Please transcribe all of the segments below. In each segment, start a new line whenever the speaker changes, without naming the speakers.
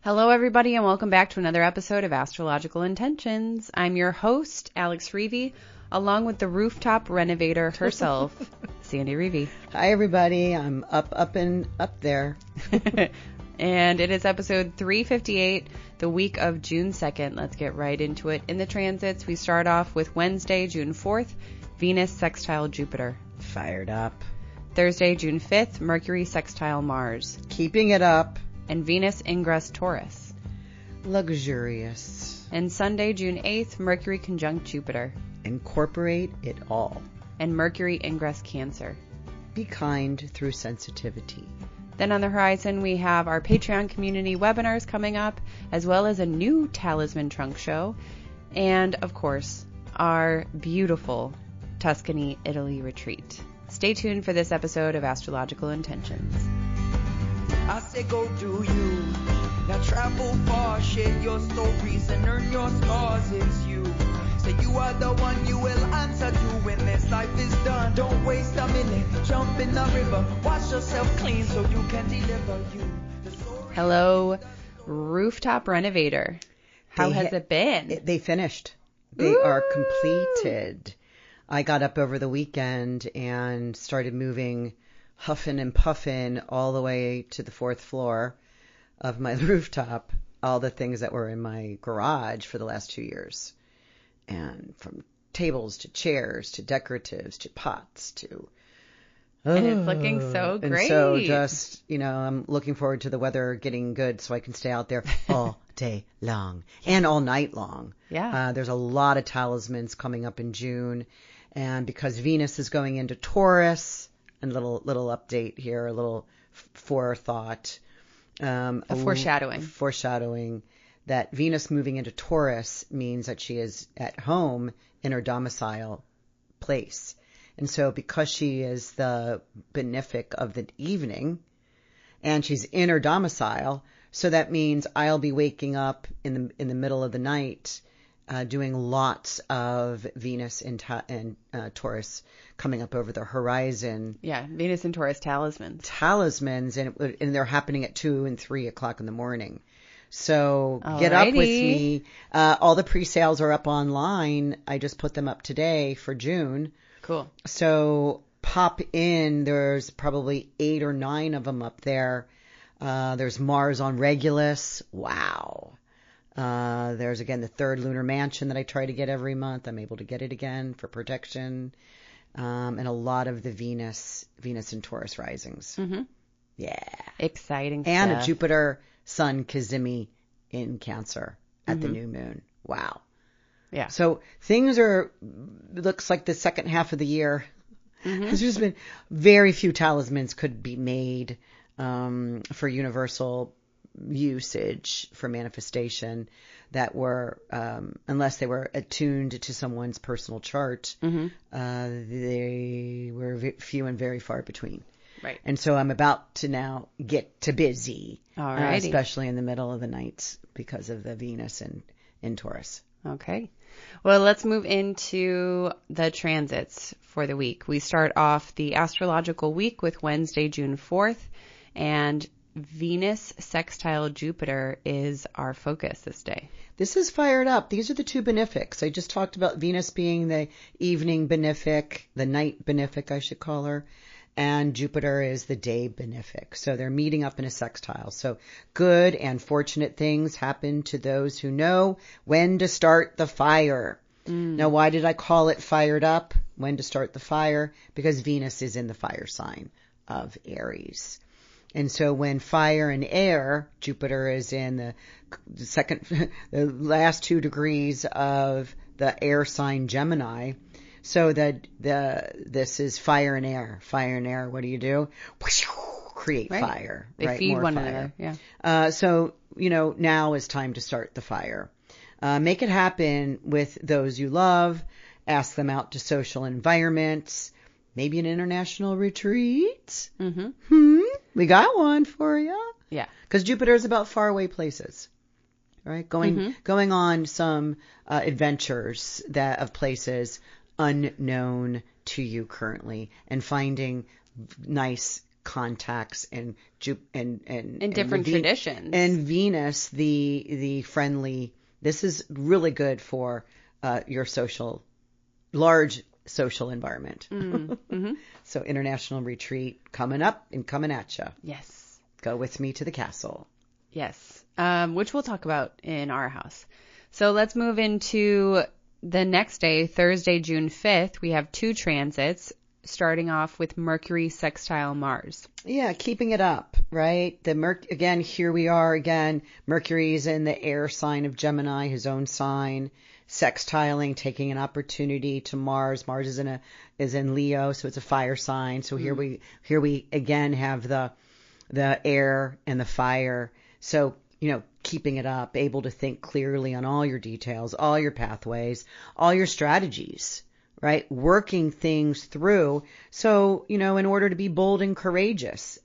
Hello, everybody, and welcome back to another episode of Astrological Intentions. I'm your host, Alex Reevy, along with the rooftop renovator herself, Sandy Reevy.
Hi, everybody. I'm up there.
And it is episode 358, the week of June 2nd. Let's get right into it. In the transits, we start off with Wednesday, June 4th, Venus sextile Jupiter.
Fired up.
Thursday, June 5th, Mercury sextile Mars.
Keeping it up.
And Venus ingress Taurus.
Luxurious.
And Sunday, June 8th, Mercury conjunct Jupiter.
Incorporate it all.
And Mercury ingress Cancer.
Be kind through sensitivity.
Then on the horizon, we have our Patreon community webinars coming up, as well as a new Talisman trunk show. And, of course, our beautiful Tuscany, Italy retreat. Stay tuned for this episode of Astrological Intentions.
I say go do you. Now travel far, share your stories and earn your scars. It's you. Say you are the one you will answer to when this life is done. Don't waste a minute, jump in the river. Wash yourself clean so you can deliver you.
Hello, rooftop renovator. How has it been?
They finished. They are completed. I got up over the weekend and started moving, huffing and puffing all the way to the fourth floor of my rooftop, all the things that were in my garage for the last 2 years. And from tables to chairs to decoratives to pots to...
And it's looking so great.
And so just, I'm looking forward to the weather getting good so I can stay out there all day long and all night long.
Yeah.
There's a lot of talismans coming up in June. And because Venus is going into Taurus, and little update here, a little forethought.
A foreshadowing.
Foreshadowing that Venus moving into Taurus means that she is at home in her domicile place. And so because she is the benefic of the evening and she's in her domicile, so that means I'll be waking up in the middle of the night doing lots of Venus and Taurus coming up over the horizon.
Yeah, Venus and Taurus talismans.
Talismans, and they're happening at 2 and 3 o'clock in the morning. So get up with me. All the pre-sales are up online. I just put them up today for June.
Cool. So
pop in. There's probably 8 or 9 of them up there. There's Mars on Regulus. Wow. There's again the third lunar mansion that I try to get every month. I'm able to get it again for protection. And a lot of the Venus and Taurus risings.
Mm-hmm.
Yeah.
Exciting
and
stuff.
A Jupiter Sun Cazimi in Cancer at the new moon. Wow.
Yeah.
So looks like the second half of the year. There's just been very few talismans could be made for universal usage for manifestation that were, unless they were attuned to someone's personal chart, they were few and very far between.
Right.
And so I'm about to now get to busy, especially in the middle of the nights because of the Venus in Taurus.
Okay. Well, let's move into the transits for the week. We start off the astrological week with Wednesday, June 4th, and Venus sextile Jupiter is our focus this day.
This is fired up. These are the two benefics. I just talked about Venus being the evening benefic, the night benefic, I should call her, and Jupiter is the day benefic. So they're meeting up in a sextile. So good and fortunate things happen to those who know when to start the fire. Now, why did I call it fired up? When to start the fire? Because Venus is in the fire sign of Aries. And so when fire and air, Jupiter is in the last 2 degrees of the air sign Gemini. So this is fire and air. Fire and air, what do? Create fire.
They feed
more
one
fire.
another. Yeah.
So, now is time to start the fire. Make it happen with those you love. Ask them out to social environments. Maybe an international retreat. We got one for you.
Yeah.
Because Jupiter is about faraway places, right? Going on some adventures of places unknown to you currently, and finding nice contacts and
different traditions.
And Venus, the friendly. This is really good for your large social environment.
Mm-hmm.
So international retreat coming up and coming at you.
Yes.
Go with me to the castle.
Yes. Which we'll talk about in our house. So let's move into the next day, Thursday, June 5th. We have 2 transits, starting off with Mercury sextile Mars.
Yeah, keeping it up, right? Again, here we are again. Mercury's in the air sign of Gemini, his own sign, sextiling, taking an opportunity to Mars. Mars is in Leo, so it's a fire sign. So here we again have the air and the fire. So, keeping it up, able to think clearly on all your details, all your pathways, all your strategies, right? Working things through. So, in order to be bold and courageous,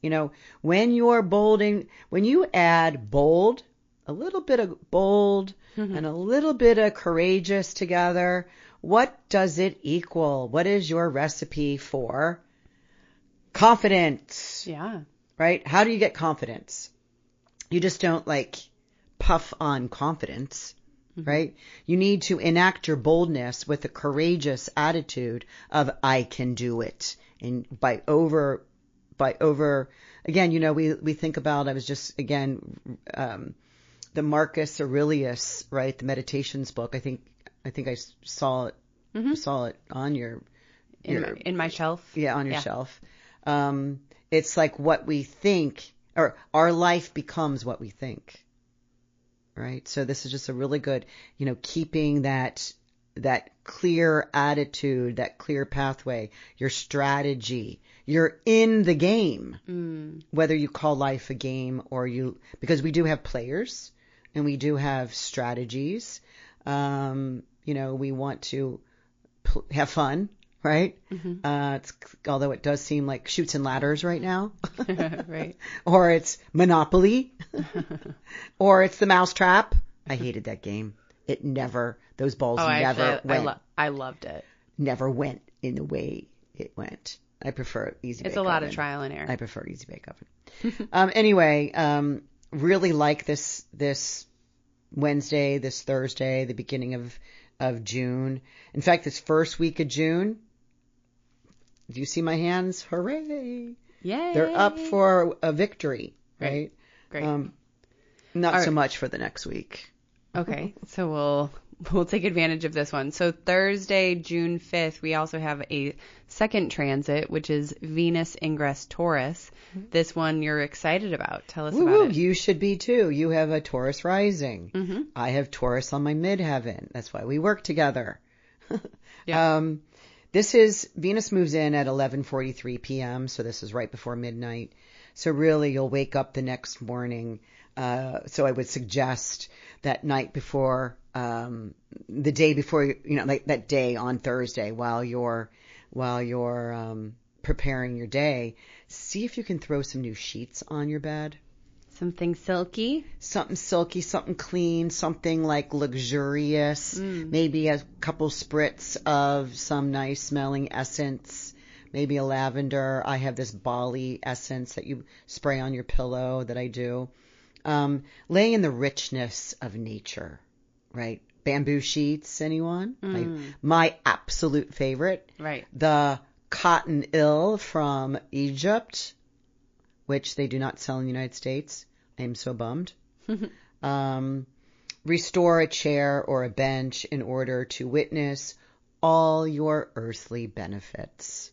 when you add bold, a little bit of bold and a little bit of courageous together, what does it equal? What is your recipe for confidence?
Yeah.
Right? How do you get confidence? You just don't puff on confidence, right? You need to enact your boldness with a courageous attitude of I can do it. And by over, again, we think about, I was just, again, the Marcus Aurelius, right? The Meditations book. I think I saw it on your
in my shelf.
Yeah, on your shelf. It's like what we think, or our life becomes what we think. Right? So this is just a really good, keeping that clear attitude, that clear pathway, your strategy. You're in the game, whether you call life a game because we do have players and we do have strategies. We want to have fun, right? Although it does seem like Chutes and Ladders right now.
Right.
Or it's Monopoly. Or it's the Mousetrap. I hated that game. Those balls never went.
I loved it.
Never went in the way it went. I prefer Easy Bake Oven.
It's a lot of trial and error.
I prefer Easy Bake Oven. Anyway, really like this Wednesday, this Thursday, the beginning of June. In fact, this first week of June, do you see my hands? Hooray!
Yay!
They're up for a victory, right?
Great.
Not so much for the next week.
Okay, so we'll take advantage of this one. So Thursday, June 5th, we also have a second transit, which is Venus ingress Taurus. This one you're excited about. Tell us about it. You
should be too. You have a Taurus rising. I have Taurus on my midheaven. That's why we work together.
Yeah.
This is Venus moves in at 11:43 p.m. So this is right before midnight. So really you'll wake up the next morning. So I would suggest that night before, the day before, like that day on Thursday while you're preparing your day, see if you can throw some new sheets on your bed.
Something silky,
something clean, something like luxurious, maybe a couple spritz of some nice smelling essence, maybe a lavender. I have this Bali essence that you spray on your pillow that I do. Lay in the richness of nature, right? Bamboo sheets, anyone? My absolute favorite.
Right.
The cotton ill from Egypt, which they do not sell in the United States. I am so bummed. Restore a chair or a bench in order to witness all your earthly benefits.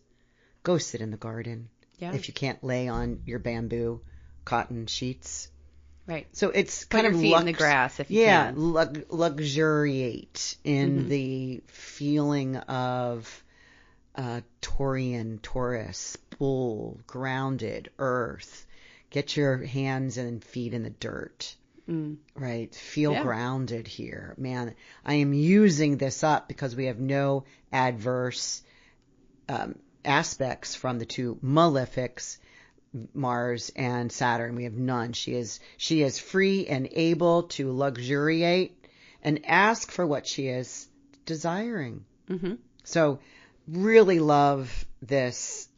Go sit in the garden if you can't lay on your bamboo cotton sheets.
Right.
So it's
Put
kind
your
of
feet in the grass if you can.
Luxuriate in the feeling of Taurus, bull, grounded, earth. Get your hands and feet in the dirt. Right? Feel grounded here. Man, I am using this up because we have no adverse aspects from the two malefics, Mars and Saturn. We have none. She is free and able to luxuriate and ask for what she is desiring. So really love this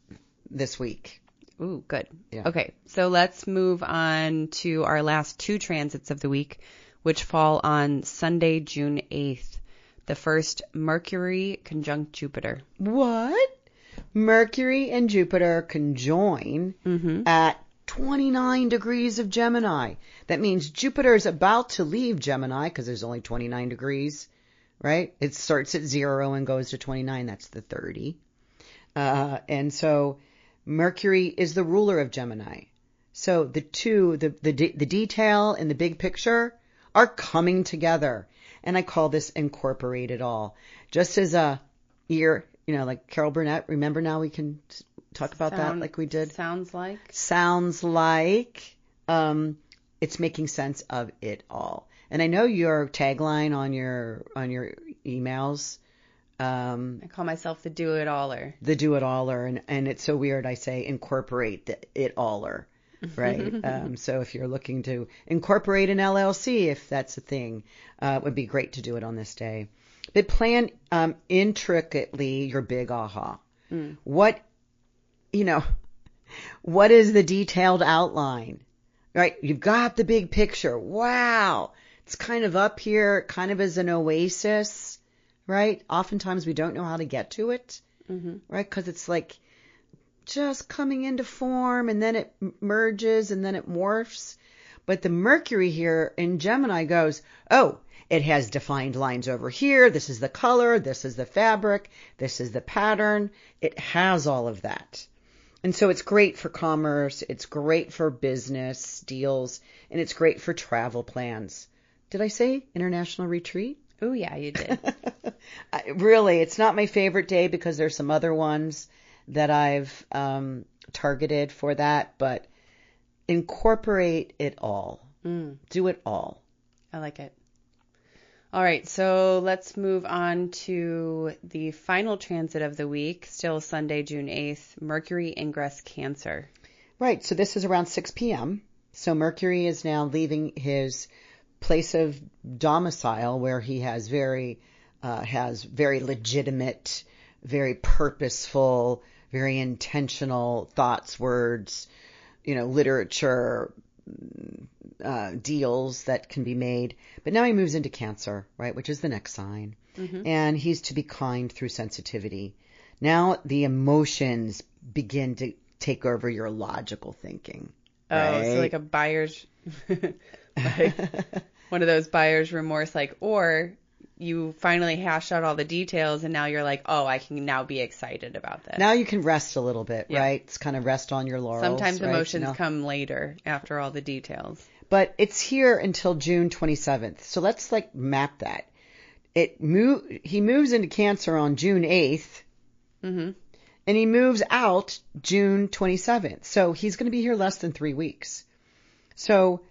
week.
Ooh, good.
Yeah.
Okay, so let's move on to our last 2 transits of the week, which fall on Sunday, June 8th. The first, Mercury conjunct Jupiter.
What? Mercury and Jupiter conjoin at 29 degrees of Gemini. That means Jupiter is about to leave Gemini because there's only 29 degrees, right? It starts at 0 and goes to 29. That's the 30. And so Mercury is the ruler of Gemini. So the two, the detail and the big picture are coming together. And I call this incorporate it all. Just as a year, like Carol Burnett, remember now we can talk about that like we did?
Sounds like.
It's making sense of it all. And I know your tagline on your emails.
I call myself the do-it-aller.
The do-it-aller. And it's so weird I say incorporate the it-aller. Right? So if you're looking to incorporate an LLC, if that's a thing, it would be great to do it on this day. But plan intricately your big aha. What is the detailed outline? Right? You've got the big picture. Wow. It's kind of up here, kind of as an oasis, right? Oftentimes we don't know how to get to it, right? Because it's like just coming into form and then it merges and then it morphs. But the Mercury here in Gemini goes, oh, it has defined lines over here. This is the color. This is the fabric. This is the pattern. It has all of that. And so it's great for commerce. It's great for business deals. And it's great for travel plans. Did I say international retreat?
Oh, yeah, you did.
Really, it's not my favorite day because there's some other ones that I've targeted for that. But incorporate it all. Do it all.
I like it. All right, so let's move on to the final transit of the week, still Sunday, June 8th, Mercury ingress Cancer.
Right, so this is around 6 p.m. So Mercury is now leaving his place of domicile where he has very legitimate, very purposeful, very intentional thoughts, words, literature, deals that can be made. But now he moves into Cancer, right, which is the next sign. And he's to be kind through sensitivity. Now the emotions begin to take over your logical thinking. Right?
Oh, so like a buyer's, like one of those buyer's remorse, or you finally hash out all the details and now you're like, oh, I can now be excited about this.
Now you can rest a little bit, right? It's kind of rest on your laurels.
Sometimes
right?
emotions come later after all the details.
But it's here until June 27th. So let's map that. He moves into Cancer on June 8th. And he moves out June 27th. So he's going to be here less than 3 weeks. So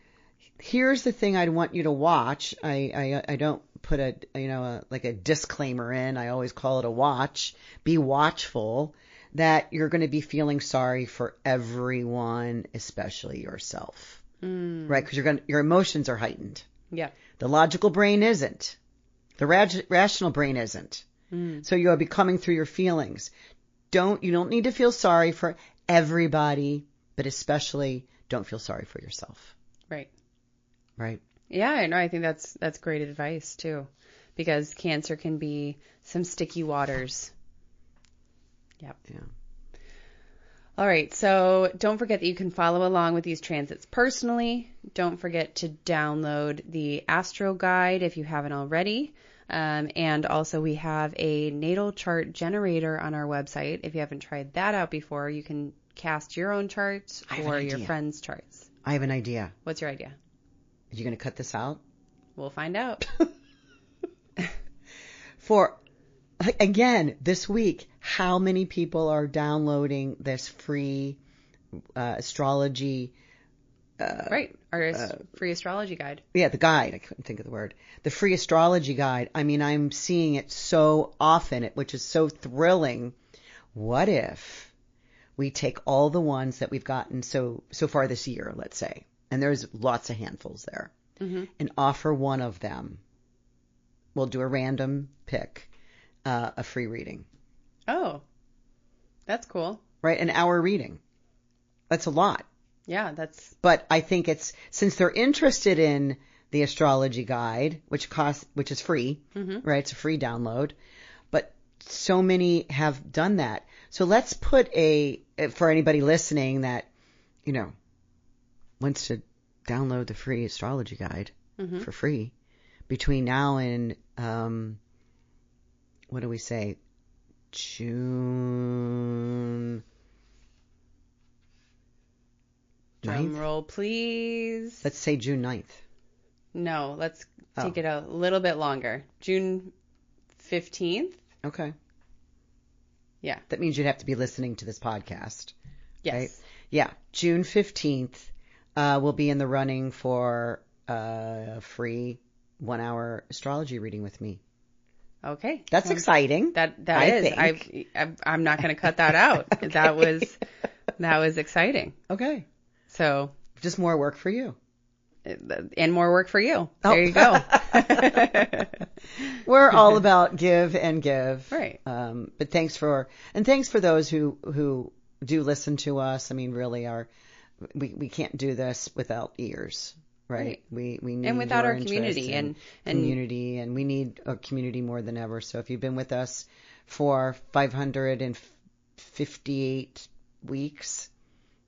here's the thing I'd want you to watch. I don't put a disclaimer in. I always call it a watch. Be watchful that you're going to be feeling sorry for everyone, especially yourself. Right? Because your emotions are heightened.
Yeah.
The logical brain isn't. The rational brain isn't. So you'll be coming through your feelings. You don't need to feel sorry for everybody, but especially don't feel sorry for yourself.
Right.
Right.
Yeah, I know. I think that's great advice too, because Cancer can be some sticky waters. Yep. Yeah. All right. So don't forget that you can follow along with these transits personally. Don't forget to download the Astro Guide if you haven't already. And also we have a natal chart generator on our website. If you haven't tried that out before, you can cast your own charts or your friends' charts.
I have an idea.
What's your idea?
Are you going to cut this out?
We'll find out.
Again, this week, how many people are downloading this free astrology?
Right, our free astrology guide.
Yeah, the guide. I couldn't think of the word. The free astrology guide. I mean, I'm seeing it so often, which is so thrilling. What if we take all the ones that we've gotten so far this year, let's say, and there's lots of handfuls there, and offer one of them. We'll do a random pick, a free reading.
Oh, that's cool.
Right, an hour reading. That's a lot.
Yeah,
But I think since they're interested in the astrology guide, which is free, right? It's a free download. But so many have done that. So let's put for anybody listening that, wants to download the free astrology guide for free between now and, what do we say? June.
Drum roll, please.
Let's say June 9th.
No, let's take it a little bit longer. June 15th.
Okay.
Yeah.
That means you'd have to be listening to this podcast.
Yes.
Right? Yeah. June 15th, we'll be in the running for a free 1-hour astrology reading with me.
Okay.
That's exciting.
That is. I'm not going to cut that out. Okay. That was exciting.
Okay.
So
just more work for you.
And more work for you. There you go.
We're all about give and give.
Right.
But thanks for those who do listen to us. I mean, really we can't do this without ears, right? We need
and without
your
our community and
community, and we need a community more than ever. So if you've been with us for 558 weeks,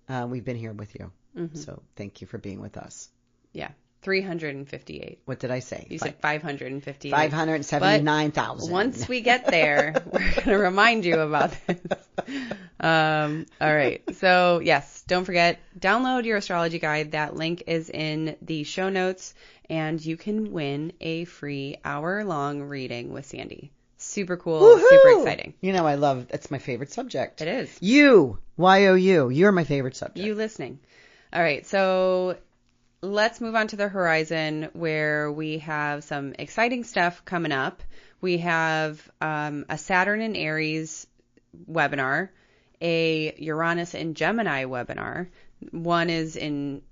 we've been here with you. Mm-hmm. So thank you for being with us.
Yeah. 358.
What did I say?
You said 558.
579,000.
Once we get there, we're going to remind you about this. All right. So, yes, don't forget, download your astrology guide. That link is in the show notes, and you can win a free hour-long reading with Sandy. Super cool. Woo-hoo! Super exciting.
That's my favorite subject.
It is.
Y-O-U. You're my favorite subject.
You listening. All right. So let's move on to the horizon, where we have some exciting stuff coming up. We have a Saturn and Aries webinar, a Uranus and Gemini webinar. One is on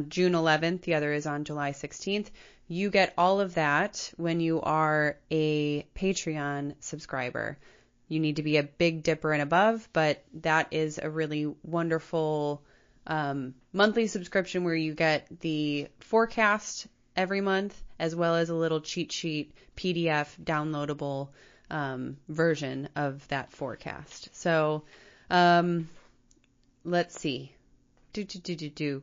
June 11th. The other is on July 16th. You get all of that when you are a Patreon subscriber. You need to be a Big Dipper and above, but that is a really wonderful monthly subscription where you get the forecast every month, as well as a little cheat sheet PDF downloadable version of that forecast. So let's see.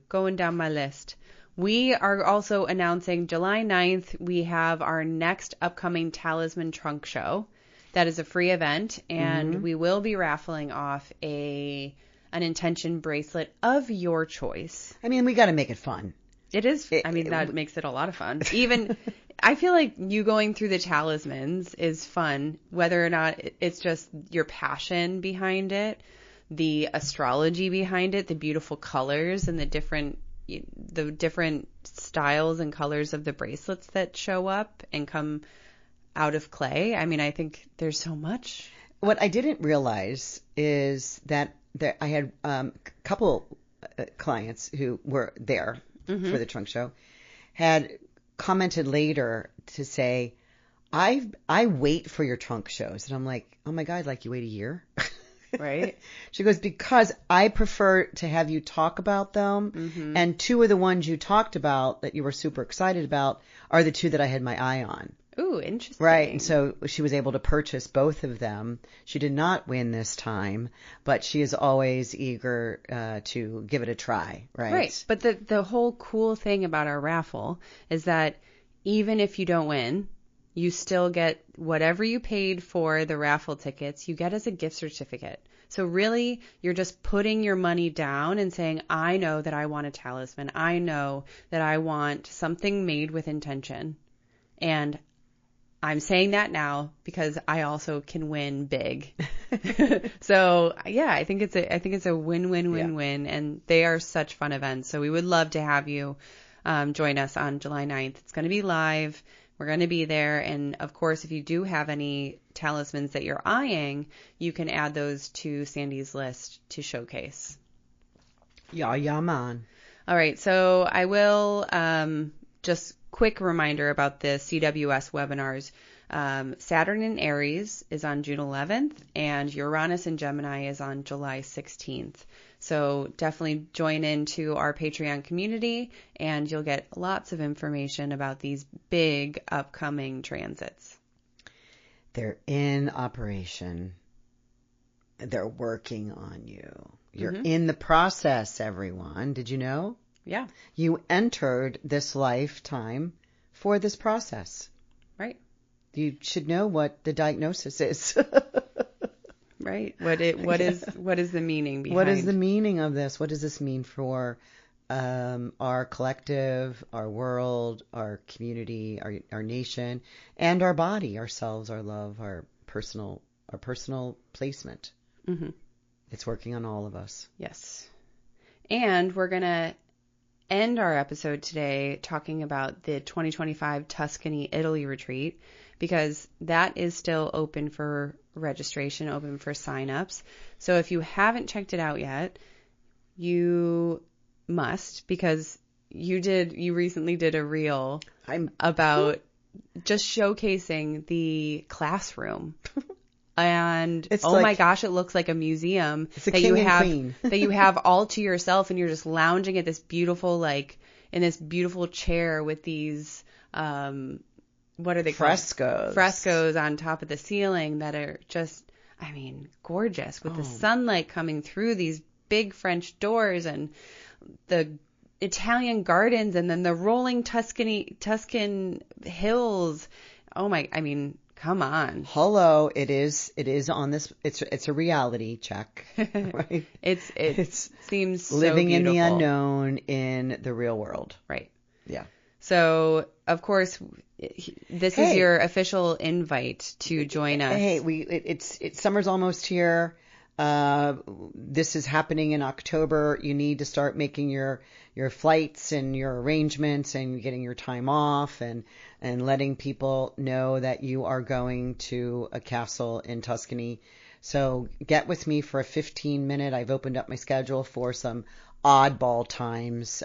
Going down my list. We are also announcing July 9th, we have our next upcoming Talisman trunk show. That is a free event, and we will be raffling off an intention bracelet of your choice.
I mean, we got to make it fun.
It is. That makes it a lot of fun. Even, I feel like you going through the talismans is fun, whether or not it's just your passion behind it, the astrology behind it, the beautiful colors and the different styles and colors of the bracelets that show up and come out of clay. I mean, I think there's so much.
What I didn't realize is that I had a couple clients who were there for the trunk show had commented later to say, I wait for your trunk shows. And I'm like, oh my God, like you wait a year?
Right.
She goes, because I prefer to have you talk about them. And two of the ones you talked about that you were super excited about are the two that I had my eye on.
Ooh, interesting.
Right. And so she was able to purchase both of them. She did not win this time, but she is always eager to give it a try. Right.
Right. But the whole cool thing about our raffle is that even if you don't win, you still get whatever you paid for the raffle tickets, you get as a gift certificate. So really, you're just putting your money down and saying, I know that I want a talisman. I know that I want something made with intention. And I'm saying that now because I also can win big. So yeah, I think it's a win-win-win-win, and they are such fun events. So we would love to have you join us on July 9th. It's going to be live. We're going to be there. And of course, if you do have any talismans that you're eyeing, you can add those to Sandy's list to showcase.
Yeah, man.
All right. So I will just quick reminder about the CWS webinars. Saturn and Aries is on June 11th, and Uranus and Gemini is on July 16th. So definitely join into our Patreon community, and you'll get lots of information about these big upcoming transits.
They're in operation. They're working on you. You're in the process, everyone. Did you know?
Yeah.
You entered this lifetime for this process.
Right.
You should know what the diagnosis is.
Right. What is the meaning behind?
What is the meaning of this? What does this mean for our collective, our world, our community, our nation, and our body, ourselves, our love, our personal placement?
Mm-hmm.
It's working on all of us.
Yes. And we're going to end our episode today talking about the 2025 Tuscany, Italy retreat, because that is still open for registration, open for signups. So if you haven't checked it out yet, you must, because you recently did a reel about just showcasing the classroom. And
it's
my gosh, it looks like a museum
that you have
that you have all to yourself, and you're just lounging at this beautiful, in this beautiful chair with these what are they
called?
Frescoes on top of the ceiling that are just, gorgeous, with the sunlight coming through these big French doors and the Italian gardens, and then the rolling Tuscan hills. Come on.
Hello, it is on this. It's a reality check. Right?
it seems so
living
beautiful.
in the unknown in the real world.
Right.
Yeah.
So, of course, this is your official invite to join us.
Hey, it's summer's almost here. This is happening in October. You need to start making your flights and your arrangements and getting your time off and letting people know that you are going to a castle in Tuscany. So get with me for a 15-minute. I've opened up my schedule for some oddball times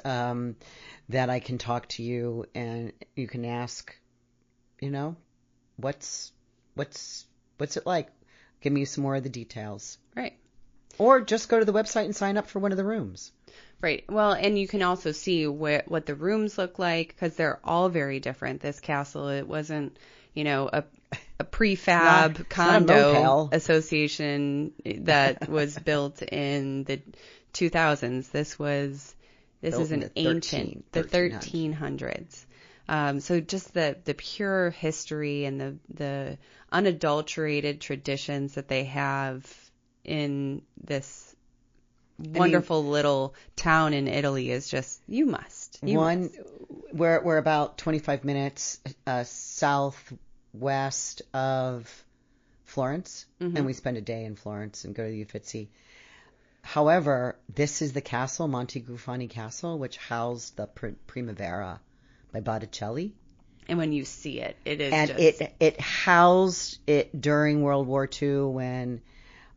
that I can talk to you, and you can ask, what's it like? Give me some more of the details.
Right.
Or just go to the website and sign up for one of the rooms.
Right. Well, and you can also see what the rooms look like, because they're all very different. This castle, it wasn't, a prefab condo association that was built in the 2000s. This is an ancient, the 1300s. So just the pure history and the unadulterated traditions that they have in this wonderful little town in Italy is just, you must.
We're about 25 minutes southwest of Florence, and we spend a day in Florence and go to the Uffizi. However, this is the castle, Monte Grufani Castle, which housed the Primavera by Botticelli.
And when you see it, it is
it housed it during World War II, when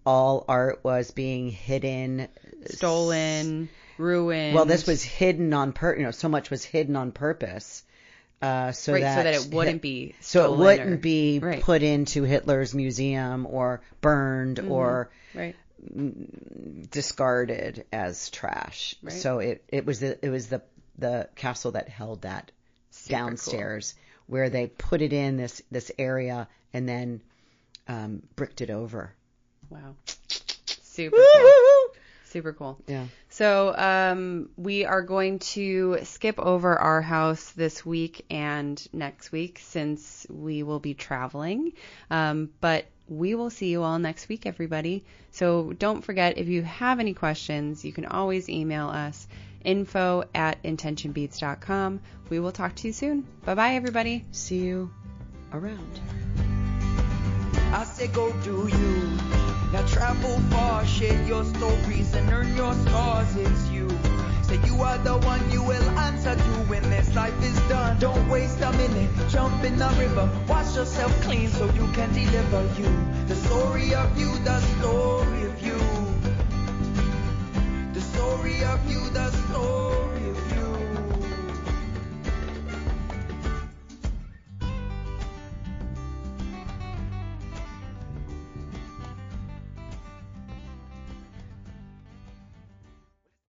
all art was being hidden,
stolen, ruined.
Well, this was hidden on purpose. So much was hidden on purpose, so that
it wouldn't be
stolen, so it wouldn't be put into Hitler's museum or burned or discarded as trash. Right. So it was the castle that held that. Super downstairs, cool. Where they put it in this area and then bricked it over.
Wow. Super cool. Super cool.
Yeah.
So we are going to skip over our house this week and next week, since we will be traveling. But we will see you all next week, everybody. So don't forget, if you have any questions, you can always email us, info@intentionbeats.com. We will talk to you soon. Bye-bye, everybody.
See you around.
I say go do you. Now travel far, share your stories and earn your scars. It's you. Say you are the one, you will answer to when this life is done. Don't waste a minute, jump in the river. Wash yourself clean so you can deliver you. The story of you, the story of you. The story of you, the story.